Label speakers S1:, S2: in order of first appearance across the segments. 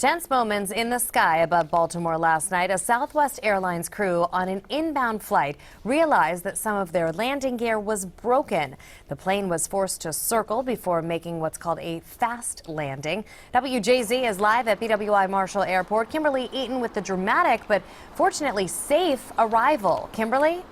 S1: Tense moments in the sky above Baltimore last night. A Southwest Airlines crew on an inbound flight realized that some of their landing gear was broken. The plane was forced to circle before making what's called a fast landing. WJZ is live at BWI Marshall Airport. Kimberly Eaton with the dramatic but fortunately safe arrival. Kimberly?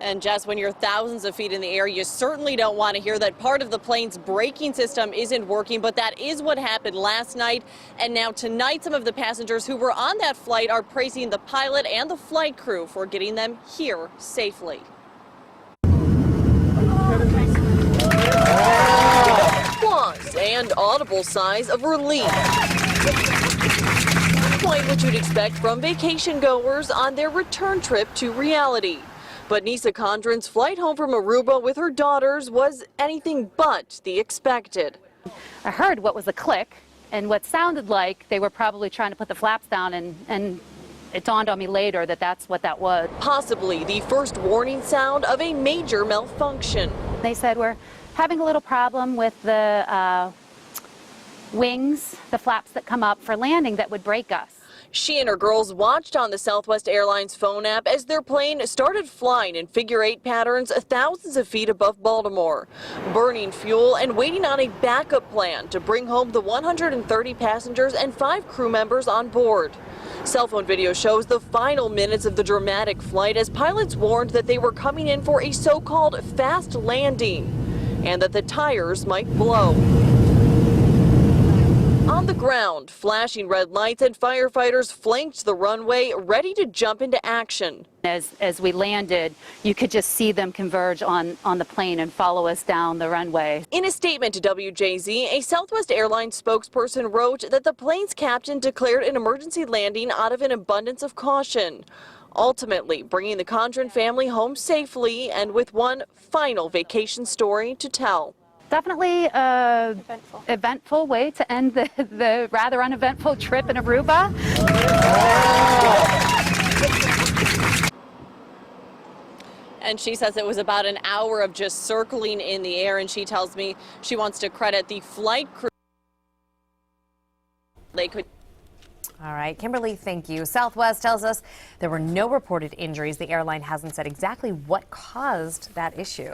S2: And Jess, when you're thousands of feet in the air, you certainly don't want to hear that part of the plane's braking system isn't working. But that is what happened last night. And now tonight, some of the passengers who were on that flight are praising the pilot and the flight crew for getting them here safely. Applause and audible sighs of relief. Quite what you'd expect from vacation goers on their return trip to reality. But Nisa Condren's flight home from Aruba with her daughters was anything but the expected.
S3: I heard what was a click and what sounded like they were probably trying to put the flaps down, and it dawned on me later that that's what that was.
S2: Possibly the first warning sound of a major malfunction.
S3: They said we're having a little problem with the wings, the flaps that come up for landing that would break us.
S2: She and her girls watched on the Southwest Airlines phone app as their plane started flying in figure-8 patterns thousands of feet above Baltimore, burning fuel and waiting on a backup plan to bring home the 130 passengers and 5 crew members on board. Cell phone video shows the final minutes of the dramatic flight as pilots warned that they were coming in for a so-called fast landing and that the tires might blow. On the ground, flashing red lights and firefighters flanked the runway, ready to jump into action.
S3: As we landed, you could just see them converge on the plane and follow us down the runway.
S2: In a statement to WJZ, a Southwest Airlines spokesperson wrote that the plane's captain declared an emergency landing out of an abundance of caution, ultimately bringing the Condren family home safely and with one final vacation story to tell.
S3: Definitely an eventful way to end the rather uneventful trip in Aruba.
S2: And she says it was about an hour of just circling in the air, and she tells me she wants to credit the flight crew. They could.
S1: All right, Kimberly, thank you. Southwest tells us there were no reported injuries. The airline hasn't said exactly what caused that issue.